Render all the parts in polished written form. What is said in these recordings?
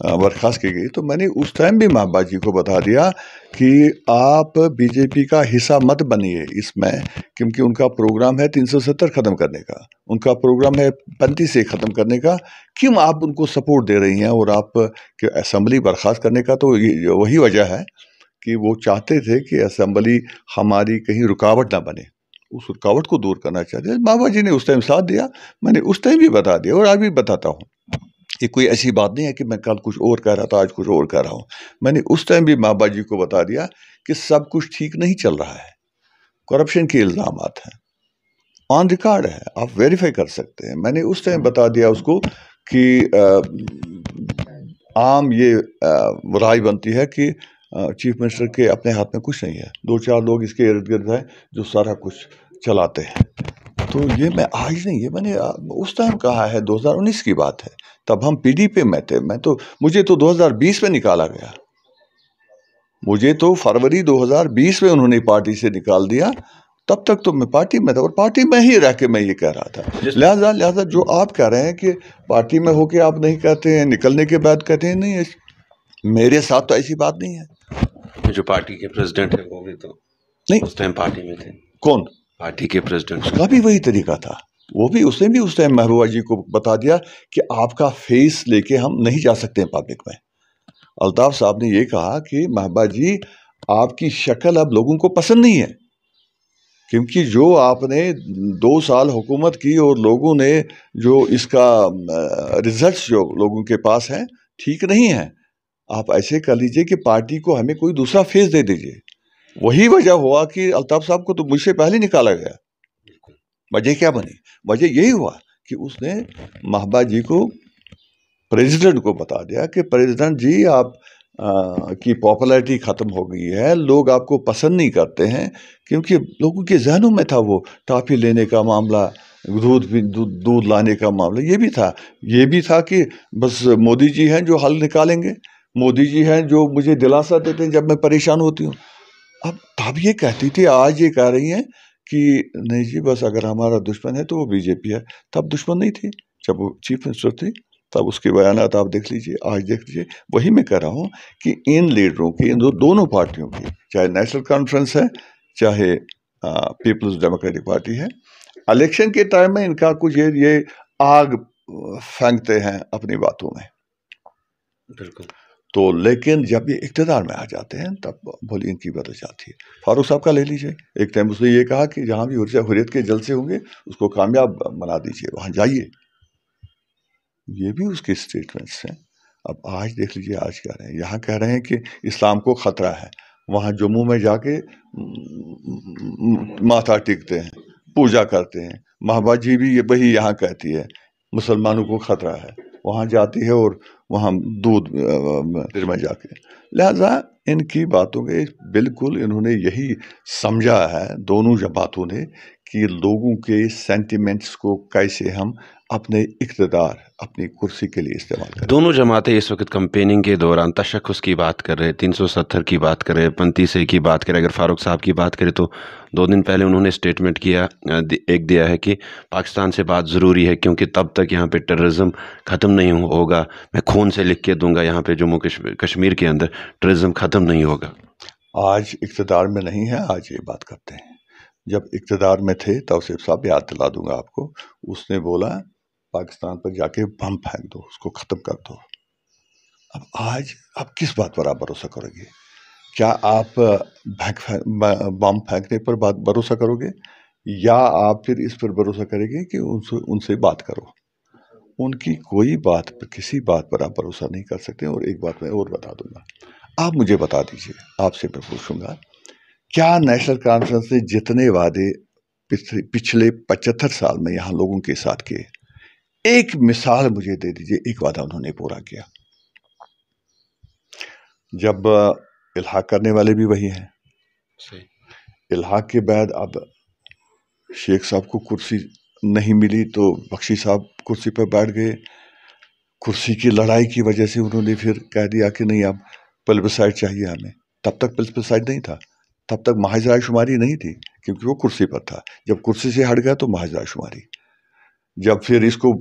برخاست کی گئی، تو میں نے اس ٹائم بھی محبوبہ جی کو بتا دیا کہ آپ بی جے پی کا حصہ مت بنیے اس میں، کیونکہ ان کا پروگرام ہے 370 ختم کرنے کا، ان کا پروگرام ہے 35 سے ختم کرنے کا، کیوں آپ ان کو سپورٹ دے رہی ہیں؟ اور آپ کہ اسمبلی برخاست کرنے کا تو وہی وجہ ہے کہ وہ چاہتے تھے کہ اسمبلی ہماری کہیں رکاوٹ نہ بنے، اس رکاوٹ کو دور کرنا چاہتے ہیں۔ محبوبہ جی نے اس ٹائم ساتھ دیا، میں نے اس ٹائم بھی بتا دیا اور آج بھی بتاتا ہوں۔ یہ کوئی ایسی بات نہیں ہے کہ میں کل کچھ اور کہہ رہا تھا آج کچھ اور کہہ رہا ہوں، میں نے اس ٹائم بھی محبوبہ جی کو بتا دیا کہ سب کچھ ٹھیک نہیں چل رہا ہے، کرپشن کے الزامات ہیں، آن ریکارڈ ہے، آپ ویریفائی کر سکتے ہیں۔ میں نے اس ٹائم بتا دیا اس کو کہ عام یہ رائے بنتی ہے کہ چیف منسٹر کے اپنے ہاتھ میں کچھ نہیں ہے، 2-4 لوگ اس کے ارد گرد ہیں جو سارا کچھ چلاتے ہیں۔ تو یہ میں آج نہیں، یہ میں نے اس ٹائم کہا ہے، 2019 کی بات ہے، تب ہم پی ڈی پی میں تھے، مجھے تو 2020 میں نکالا گیا، مجھے تو فروری 2020 میں انہوں نے پارٹی سے نکال دیا، تب تک تو میں پارٹی میں تھا اور پارٹی میں ہی رہ کے میں یہ کہہ رہا تھا۔ لہٰذا جو آپ کہہ رہے ہیں کہ پارٹی میں ہو کے آپ نہیں کہتے ہیں، نکلنے کے بعد کہتے ہیں، نہیں، میرے ساتھ تو ایسی بات نہیں ہے۔ جو پارٹی کے پریزیڈنٹ ہیں وہ بھی تو نہیں، اس ٹائم پارٹی میں تھے۔ کون؟ پارٹی کے پریزیڈنٹ، اس کا بھی وہی طریقہ تھا، اس نے بھی اس ٹائم محبوبہ جی کو بتا دیا کہ آپ کا فیس لے کے ہم نہیں جا سکتے ہیں پبلک میں۔ الطاف صاحب نے یہ کہا کہ محبوبہ جی آپ کی شکل اب لوگوں کو پسند نہیں ہے، کیونکہ جو آپ نے 2 سال حکومت کی اور لوگوں نے جو اس کا ریزلٹس جو لوگوں کے پاس ہیں ٹھیک نہیں ہیں، آپ ایسے کر لیجئے کہ پارٹی کو ہمیں کوئی دوسرا فیس دے دیجئے۔ وہی وجہ ہوا کہ الطاف صاحب کو تو مجھ سے پہلے نکالا گیا۔ وجہ کیا بنی؟ وجہ یہی ہوا کہ اس نے محبوبہ جی کو، پریزیڈنٹ کو بتا دیا کہ پریزیڈنٹ جی آپ کی پاپولیرٹی ختم ہو گئی ہے، لوگ آپ کو پسند نہیں کرتے ہیں، کیونکہ لوگوں کے ذہنوں میں تھا وہ ٹافی لینے کا معاملہ، دودھ لانے کا معاملہ، یہ بھی تھا کہ بس مودی جی ہیں جو حل نکالیں گے، مودی جی ہیں جو مجھے دلاسا دیتے ہیں جب میں پریشان ہوتی ہوں۔ اب یہ کہتی تھی، آج یہ کہہ رہی ہیں کہ نہیں جی بس اگر ہمارا دشمن ہے تو وہ بی جے پی ہے۔ تب دشمن نہیں تھی، جب وہ چیف منسٹر تھی تب اس کے بیانات آپ دیکھ لیجئے، آج دیکھ لیجئے۔ وہی میں کہہ رہا ہوں کہ ان لیڈروں کی، ان دونوں پارٹیوں کی، چاہے نیشنل کانفرنس ہے چاہے پیپلز ڈیموکریٹک پارٹی ہے، الیکشن کے ٹائم میں ان کا کچھ یہ آگ پھینکتے ہیں اپنی باتوں میں، بالکل۔ تو لیکن جب یہ اقتدار میں آ جاتے ہیں تب بولی ان کی بدل جاتی ہے۔ فاروق صاحب کا لے لیجئے، ایک ٹائم اس نے یہ کہا کہ جہاں بھی حریت کے جلسے ہوں گے اس کو کامیاب بنا دیجئے، وہاں جائیے، یہ بھی اس کے سٹیٹمنٹس ہیں۔ اب آج دیکھ لیجئے آج کہہ رہے ہیں، یہاں کہہ رہے ہیں کہ اسلام کو خطرہ ہے، وہاں جموں میں جا کے ماتھا ٹیکتے ہیں، پوجا کرتے ہیں۔ محبوبہ جی بھی وہی یہاں کہتی ہے مسلمانوں کو خطرہ ہے، وہاں جاتی ہے اور وہاں دودھ میں جا کے۔ لہذا ان کی باتوں کے بالکل انہوں نے یہی سمجھا ہے دونوں جماعتوں نے کہ لوگوں کے سینٹیمنٹس کو کیسے ہم اپنے اقتدار، اپنی کرسی کے لیے استعمال کریں۔ دونوں جماعتیں اس وقت کمپیننگ کے دوران تشخص کی بات کر رہے، 370 کی بات کر رہے، 35 کی بات کرے۔ اگر فاروق صاحب کی بات کرے تو 2 دن پہلے انہوں نے اسٹیٹمنٹ ایک دیا ہے کہ پاکستان سے بات ضروری ہے، کیونکہ تب تک یہاں پہ ٹیررزم ختم نہیں ہوگا، میں خون سے لکھ کے دوں گا، یہاں پہ جموں کشمیر کے اندر ٹیررزم ختم نہیں ہوگا۔ آج اقتدار میں نہیں ہے، آج یہ بات کرتے ہیں۔ جب اقتدار میں تھے توصیف صاحب، یاد دلا دوں گا آپ کو، اس نے بولا پاکستان پر جا کے بم پھینک دو، اس کو ختم کر دو۔ اب آج آپ کس بات پر آپ بھروسہ کرو گے؟ کیا آپ بم پھینکنے پر بھروسہ کرو گے، یا آپ پھر اس پر بھروسہ کریں گے کہ ان سے بات کرو؟ ان کی کوئی بات پر، کسی بات پر آپ بھروسہ نہیں کر سکتے۔ اور ایک بات میں اور بتا دوں گا، آپ مجھے بتا دیجئے، آپ سے میں پوچھوں گا، کیا نیشنل کانفرنس نے جتنے وعدے پچھلے 75 سال میں یہاں لوگوں کے ساتھ کیے، ایک مثال مجھے دے دیجئے، ایک وعدہ انہوں نے پورا کیا؟ جب الحاق کرنے والے بھی وہی ہیں، الحاق کے بعد اب شیخ صاحب کو کرسی نہیں ملی تو بخشی صاحب کرسی پر بیٹھ گئے، کرسی کی لڑائی کی وجہ سے انہوں نے پھر کہہ دیا کہ نہیں اب پلبسائڈ چاہیے ہمیں۔ تب تک پلبسائڈ نہیں تھا، تب تک محض رائے شماری نہیں تھی، کیونکہ وہ کرسی پر تھا۔ جب کرسی سے ہٹ گیا تو محض رائے شماری۔ جب پھر اس کو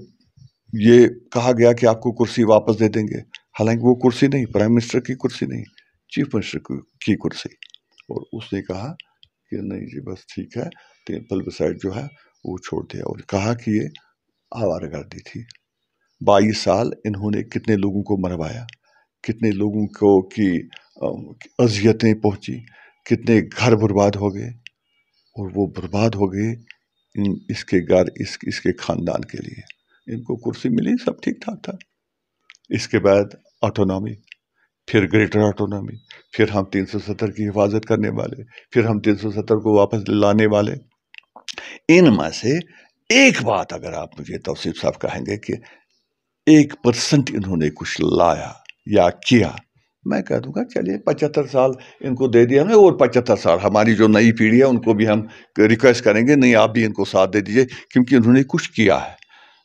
یہ کہا گیا کہ آپ کو کرسی واپس دے دیں گے، حالانکہ وہ کرسی نہیں، پرائم منسٹر کی کرسی نہیں، چیف منسٹر کی کرسی. اور اس نے کہا کہ نہیں جی بس ٹھیک ہے، پلبسائٹ جو ہے وہ چھوڑ دیا، اور کہا کہ یہ آوارہ گردی تھی. 22 سال انہوں نے کتنے لوگوں کو مروایا، کتنے لوگوں کو کی اذیتیں پہنچی، کتنے گھر برباد ہو گئے، اور وہ برباد ہو گئے اس کے گھر، اس کے خاندان کے لیے. ان کو کرسی ملی، سب ٹھیک ٹھاک تھا. اس کے بعد آٹونومی، پھر گریٹر آٹونومی، پھر ہم 370 کی حفاظت کرنے والے، پھر ہم 370 کو واپس لانے والے. ان میں سے ایک بات اگر آپ مجھے توصیف صاحب کہیں گے کہ 1% انہوں نے کچھ لایا یا کیا، میں کہہ دوں گا چلیے 75 سال ان کو دے دیا ہمیں، اور 75 سال ہماری جو نئی پیڑھی ہے ان کو بھی ہم ریکویسٹ کریں گے نہیں آپ بھی ان کو ساتھ دے دیجئے کیونکہ انہوں نے کچھ کیا ہے.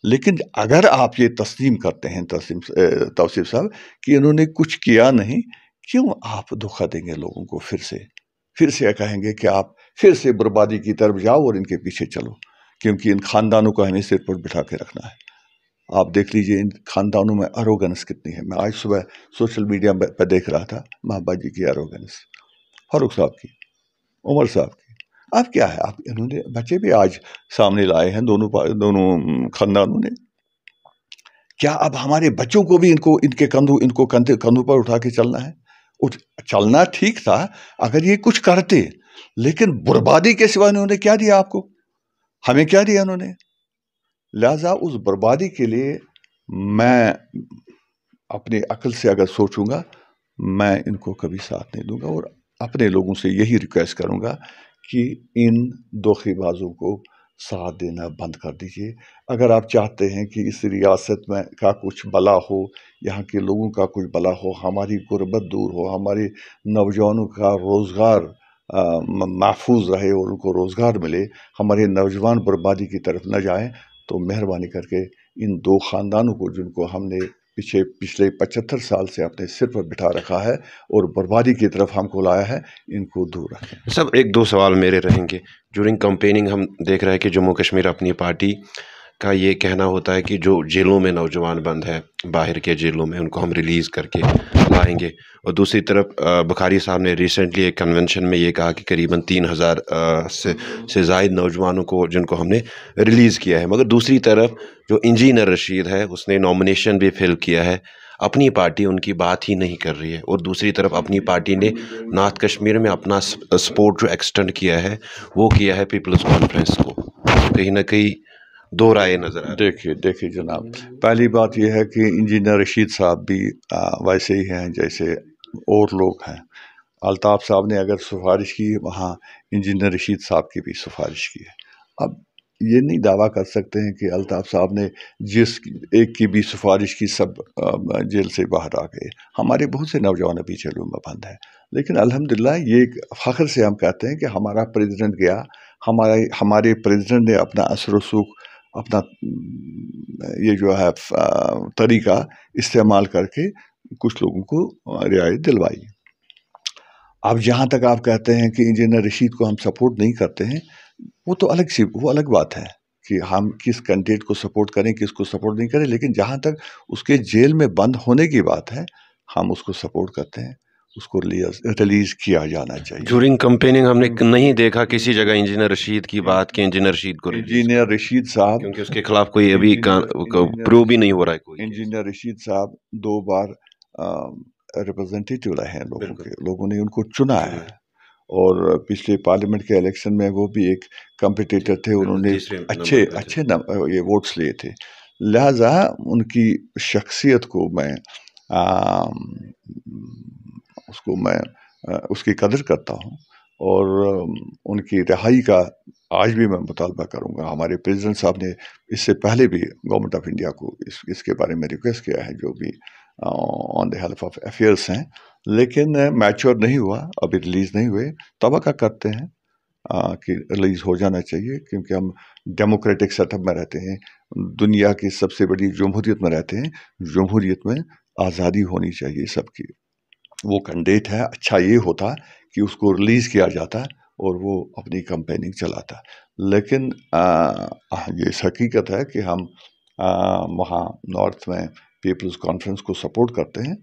لیکن اگر آپ یہ تسلیم کرتے ہیں توصیف صاحب کہ انہوں نے کچھ کیا نہیں، کیوں آپ دھوکہ دیں گے لوگوں کو؟ پھر سے کہیں گے کہ آپ پھر سے بربادی کی طرف جاؤ اور ان کے پیچھے چلو، کیونکہ ان خاندانوں کو ہمیں سر پر بٹھا کے رکھنا ہے. آپ دیکھ لیجئے ان خاندانوں میں اروگنس کتنی ہے. میں آج صبح سوشل میڈیا پہ دیکھ رہا تھا محبا جی کی اروگنس، فاروق صاحب کی، عمر صاحب کی. اب کیا ہے، آپ انہوں نے بچے بھی آج سامنے لائے ہیں دونوں خاندانوں نے. کیا اب ہمارے بچوں کو بھی ان کے کندھوں پر اٹھا کے چلنا ہے؟ چلنا ٹھیک تھا اگر یہ کچھ کرتے، لیکن بربادی کے سوا انہوں نے کیا دیا آپ کو؟ ہمیں کیا دیا انہوں نے؟ لہذا اس بربادی کے لیے میں اپنی عقل سے اگر سوچوں گا، میں ان کو کبھی ساتھ نہیں دوں گا، اور اپنے لوگوں سے یہی ریکویسٹ کروں گا کہ ان دھوکے بازوں کو ساتھ دینا بند کر دیجئے. اگر آپ چاہتے ہیں کہ اس ریاست میں کا کچھ بھلا ہو، یہاں کے لوگوں کا کچھ بھلا ہو، ہماری غربت دور ہو، ہمارے نوجوانوں کا روزگار محفوظ رہے اور ان کو روزگار ملے، ہمارے نوجوان بربادی کی طرف نہ جائیں، تو مہربانی کر کے ان دو خاندانوں کو جن کو ہم نے پچھلے 75 سال سے اپنے سر پر بٹھا رکھا ہے اور بربادی کی طرف ہم کو لایا ہے، ان کو دور رکھیں. سب 1-2 سوال میرے رہیں گے. ڈیورنگ کمپیننگ ہم دیکھ رہے ہیں کہ جموں کشمیر اپنی پارٹی کا یہ کہنا ہوتا ہے کہ جو جیلوں میں نوجوان بند ہے باہر کے جیلوں میں، ان کو ہم ریلیز کر کے لائیں گے. اور دوسری طرف بخاری صاحب نے ریسنٹلی ایک کنونشن میں یہ کہا کہ قریباً 3000 سے زائد نوجوانوں کو جن کو ہم نے ریلیز کیا ہے. مگر دوسری طرف جو انجینئر رشید ہے اس نے نامنیشن بھی فل کیا ہے، اپنی پارٹی ان کی بات ہی نہیں کر رہی ہے. اور دوسری طرف اپنی پارٹی نے نارتھ کشمیر میں اپنا سپورٹ جو ایکسٹینڈ کیا ہے وہ کیا ہے پیپلز کانفرنس کو. کہیں نہ کہیں دو رائے نظر آ رہی ہے. دیکھیے جناب، پہلی بات یہ ہے کہ انجینئر رشید صاحب بھی ویسے ہی ہیں جیسے اور لوگ ہیں. الطاف صاحب نے اگر سفارش کی، وہاں انجینئر رشید صاحب کی بھی سفارش کی ہے. اب یہ نہیں دعویٰ کر سکتے ہیں کہ الطاف صاحب نے جس ایک کی بھی سفارش کی سب جیل سے باہر آ گئے. ہمارے بہت سے نوجوان ابھی جیلوں میں بند ہیں، لیکن الحمدللہ یہ ایک فخر سے ہم کہتے ہیں کہ ہمارا پریزیڈنٹ گیا، ہمارے پریزیڈنٹ نے اپنا اثر و رسوخ، اپنا یہ جو ہے طریقہ استعمال کر کے کچھ لوگوں کو رعایت دلوائی. اب جہاں تک آپ کہتے ہیں کہ انجینئر رشید کو ہم سپورٹ نہیں کرتے ہیں، وہ تو الگ بات ہے کہ ہم کس کینڈیڈیٹ کو سپورٹ کریں، کس کو سپورٹ نہیں کریں. لیکن جہاں تک اس کے جیل میں بند ہونے کی بات ہے، ہم اس کو سپورٹ کرتے ہیں، اس کو ریلیز کیا جانا چاہیے. ڈیورنگ کمپیننگ ہم نے نہیں دیکھا کسی جگہ انجینئر رشید کی بات کہ انجینئر رشید کو انجینئر رشید صاحب، کیونکہ اس کے خلاف کوئی ابھی پروو بھی نہیں ہو رہا ہے کوئی. انجینئر رشید صاحب 2 بار ریپرزنٹیٹیو رہے ہیں لوگوں نے ان کو چنا ہے، اور پچھلے پارلیمنٹ کے الیکشن میں وہ بھی ایک کمپٹیٹر تھے، انہوں نے اچھے یہ ووٹس لیے تھے. لہذا ان کی شخصیت کو میں اس کی قدر کرتا ہوں، اور ان کی رہائی کا آج بھی میں مطالبہ کروں گا. ہمارے پریزیڈنٹ صاحب نے اس سے پہلے بھی گورنمنٹ آف انڈیا کو اس کے بارے میں ریکویسٹ کیا ہے، جو بھی آن دی ہیلپ آف افیئرس ہیں، لیکن میچور نہیں ہوا، ابھی ریلیز نہیں ہوئے. توقع کرتے ہیں کہ ریلیز ہو جانا چاہیے، کیونکہ ہم ڈیموکریٹک سیٹ اپ میں رہتے ہیں، دنیا کی سب سے بڑی جمہوریت میں رہتے ہیں. جمہوریت میں آزادی ہونی چاہیے سب کی. وہ کینڈیڈیٹ ہے، اچھا یہ ہوتا کہ اس کو ریلیز کیا جاتا اور وہ اپنی کمپیننگ چلاتا. لیکن یہ حقیقت ہے کہ ہم وہاں نارتھ میں پیپلز کانفرنس کو سپورٹ کرتے ہیں.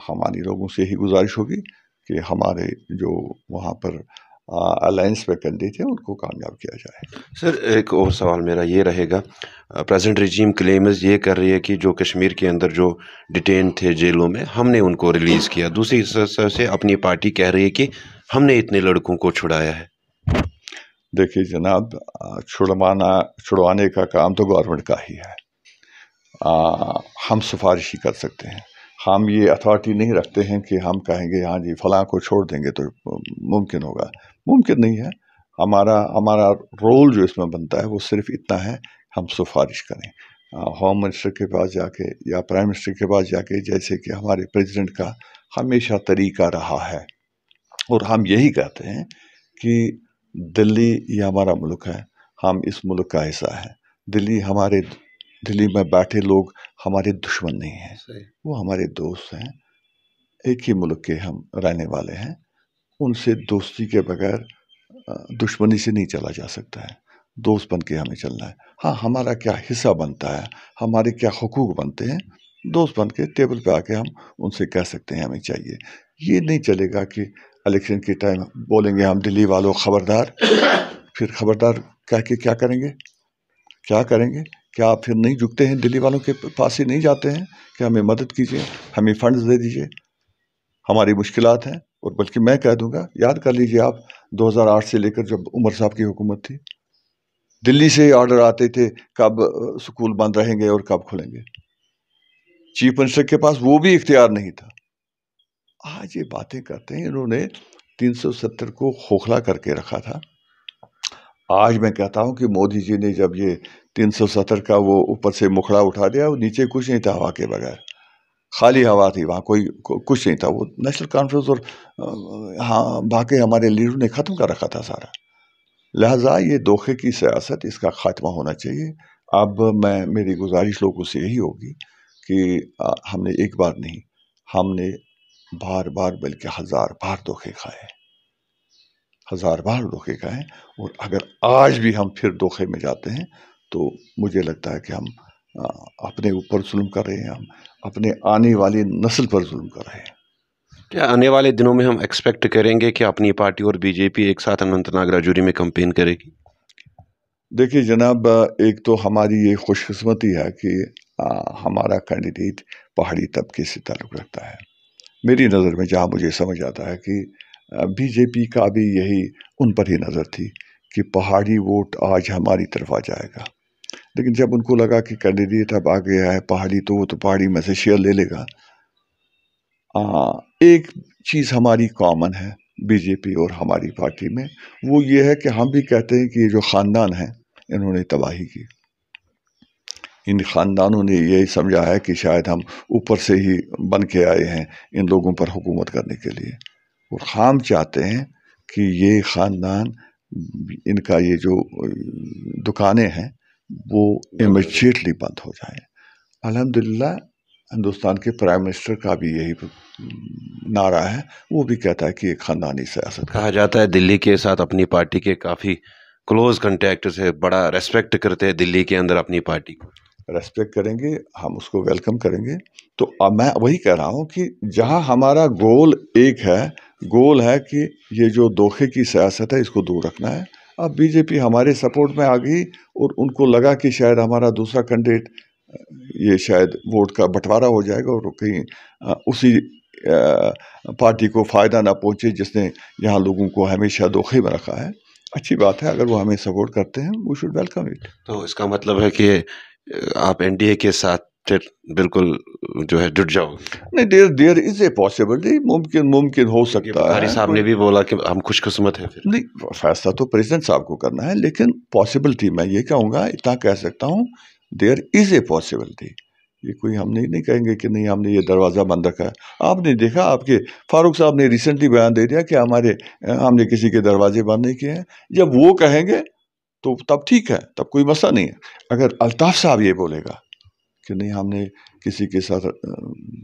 ہماری لوگوں سے یہی گزارش ہوگی کہ ہمارے جو وہاں پر الائنس پہ کینڈیڈیٹ ہیں ان کو کامیاب کیا جائے. سر ایک اور سوال میرا یہ رہے گا، پریزنٹ رجیم کلیمز یہ کر رہی ہے کہ جو کشمیر کے اندر جو ڈیٹین تھے جیلوں میں ہم نے ان کو ریلیز کیا، دوسری طرف سے اپنی پارٹی کہہ رہی ہے کہ ہم نے اتنے لڑکوں کو چھڑایا ہے. دیکھیے جناب، چھڑوانے کا کام تو گورنمنٹ کا ہی ہے. ہم سفارش ہی کر سکتے ہیں. ہم یہ اتھارٹی نہیں رکھتے ہیں کہ ہم کہیں گے ہاں جی فلاں کو چھوڑ دیں گے تو ممکن ہوگا. ممکن نہیں ہے. ہمارا رول جو اس میں بنتا ہے وہ صرف اتنا ہے، ہم سفارش کریں ہوم منسٹر کے پاس جا کے یا پرائم منسٹر کے پاس جا کے، جیسے کہ ہمارے پریزیڈنٹ کا ہمیشہ طریقہ رہا ہے. اور ہم یہی کہتے ہیں کہ دلی یہ ہمارا ملک ہے، ہم اس ملک کا حصہ ہیں. دلی میں بیٹھے لوگ ہمارے دشمن نہیں ہیں، وہ ہمارے دوست ہیں. ایک ہی ملک کے ہم رہنے والے ہیں. ان سے دوستی کے بغیر دشمنی سے نہیں چلا جا سکتا ہے. دوست بن کے ہمیں چلنا ہے. ہاں، ہمارا کیا حصہ بنتا ہے، ہمارے کیا حقوق بنتے ہیں، دوست بن کے ٹیبل پہ آ کے ہم ان سے کہہ سکتے ہیں ہمیں چاہیے. یہ نہیں چلے گا کہ الیکشن کے ٹائم بولیں گے ہم دلی والوں خبردار، پھر خبردار کہہ کے کیا کریں گے؟ کیا آپ پھر نہیں جھکتے ہیں؟ دلی والوں کے پاس ہی نہیں جاتے ہیں کہ ہمیں مدد کیجیے، ہمیں فنڈز دے دیجیے، ہماری مشکلات ہیں. اور بلکہ میں کہہ دوں گا، یاد کر لیجیے آپ 2008 سے لے کر جب عمر صاحب کی حکومت تھی، دلی سے آرڈر آتے تھے کب سکول بند رہیں گے اور کب کھلیں گے. چیف منسٹر کے پاس وہ بھی اختیار نہیں تھا. آج یہ باتیں کرتے ہیں. انہوں نے 370 کو کھوکھلا کر کے رکھا تھا. آج میں کہتا ہوں کہ مودی جی نے جب یہ 370 کا وہ اوپر سے مکھڑا اٹھا دیا، وہ نیچے کچھ نہیں تھا ہوا کے بغیر، خالی ہوا تھی وہاں، کوئی کچھ نہیں تھا. وہ نیشنل کانفرنس اور ہاں باقی ہمارے لیڈروں نے ختم کر رکھا تھا سارا. لہٰذا یہ دھوکے کی سیاست، اس کا خاتمہ ہونا چاہیے. اب میری گزارش لوگوں سے یہی ہوگی کہ ہم نے ایک بار نہیں، ہم نے بار بار بلکہ 1000 بار دھوکے کھائے، 1000 بار دھوکے کھائے. اور اگر آج بھی ہم پھر دھوکے میں جاتے ہیں تو مجھے لگتا ہے کہ ہم اپنے اوپر ظلم کر رہے ہیں، ہم اپنے آنے والی نسل پر ظلم کر رہے ہیں. کیا آنے والے دنوں میں ہم ایکسپیکٹ کریں گے کہ اپنی پارٹی اور بی جے پی ایک ساتھ اننت ناگ راجوری میں کمپین کرے گی؟ دیکھیے جناب، ایک تو ہماری یہ خوش قسمتی ہے کہ ہمارا کینڈیڈیٹ پہاڑی طبقے سے تعلق رکھتا ہے. میری نظر میں جہاں مجھے سمجھ آتا ہے کہ بی جے پی کا بھی یہی ان پر ہی نظر تھی کہ پہاڑی ووٹ آج ہماری طرف آ جائے گا. لیکن جب ان کو لگا کہ کینڈیڈیٹ اب آ گیا ہے پہاڑی، تو وہ تو پہاڑی میں سے شیئر لے لے گا. ایک چیز ہماری کامن ہے بی جے پی اور ہماری پارٹی میں، وہ یہ ہے کہ ہم بھی کہتے ہیں کہ یہ جو خاندان ہیں انہوں نے تباہی کی. ان خاندانوں نے یہی سمجھا ہے کہ شاید ہم اوپر سے ہی بن کے آئے ہیں ان لوگوں پر حکومت کرنے کے لیے. اور ہم چاہتے ہیں کہ یہ خاندان، ان کا یہ جو دکانیں ہیں وہ امیجیٹلی بند ہو جائیں. الحمدللہ ہندوستان کے پرائم منسٹر کا بھی یہی نعرہ ہے، وہ بھی کہتا ہے کہ ایک خاندانی سیاست. کہا جاتا ہے دلی کے ساتھ اپنی پارٹی کے کافی کلوز کنٹیکٹ سے، بڑا ریسپیکٹ کرتے ہیں دلی کے اندر اپنی پارٹی کو. ریسپیکٹ کریں گے، ہم اس کو ویلکم کریں گے. تو اب میں وہی کہہ رہا ہوں کہ جہاں ہمارا گول ایک ہے، گول ہے کہ یہ جو دھوکے کی سیاست ہے اس کو دور رکھنا ہے. اب بی جے پی ہمارے سپورٹ میں آ گئی اور ان کو لگا کہ شاید ہمارا دوسرا کینڈیڈیٹ یہ شاید ووٹ کا بٹوارا ہو جائے گا اور کہیں اسی پارٹی کو فائدہ نہ پہنچے جس نے یہاں لوگوں کو ہمیشہ دھوکے میں رکھا ہے. اچھی بات ہے، اگر وہ ہمیں سپورٹ کرتے ہیں وی شوڈ ویلکم اٹ. تو اس کا مطلب ہے کہ آپ این ڈی اے کے ساتھ بالکل جو ہے جٹ جاؤ؟ نہیں، دیر از اے پاسبلٹی، ممکن ہو سکتا ہے. بخاری صاحب نے بھی بولا کہ ہم خوش قسمت ہیں. پھر نہیں، فیصلہ تو پریزیڈنٹ صاحب کو کرنا ہے، لیکن پاسبلٹی میں یہ کہوں گا، اتنا کہہ سکتا ہوں، دیر از اے پاسبلٹی. یہ کوئی ہم نہیں کہیں گے کہ نہیں ہم نے یہ دروازہ بند رکھا ہے. آپ نے دیکھا، آپ کے فاروق صاحب نے ریسنٹلی بیان دے دیا کہ ہم نے کسی کے دروازے بند نہیں کیے ہیں. جب وہ کہیں گے تو تب ٹھیک ہے، تب کوئی مسئلہ نہیں ہے. اگر الطاف صاحب یہ بولے گا کہ نہیں ہم نے کسی کے ساتھ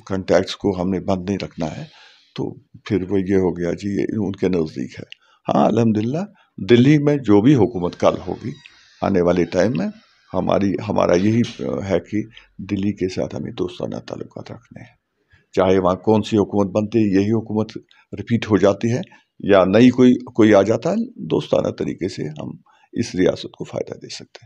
کنٹیکٹس کو ہم نے بند نہیں رکھنا ہے، تو پھر وہ یہ ہو گیا جی یہ ان کے نزدیک ہے. ہاں الحمدللہ دلی میں جو بھی حکومت کل ہوگی آنے والے ٹائم میں، ہمارا یہی ہے کہ دلی کے ساتھ ہمیں دوستانہ تعلقات رکھنے ہیں، چاہے وہاں کون سی حکومت بنتی ہے، یہی حکومت ریپیٹ ہو جاتی ہے یا نئی کوئی آ جاتا ہے، دوستانہ طریقے سے ہم اس ریاست کو فائدہ دے سکتے ہیں۔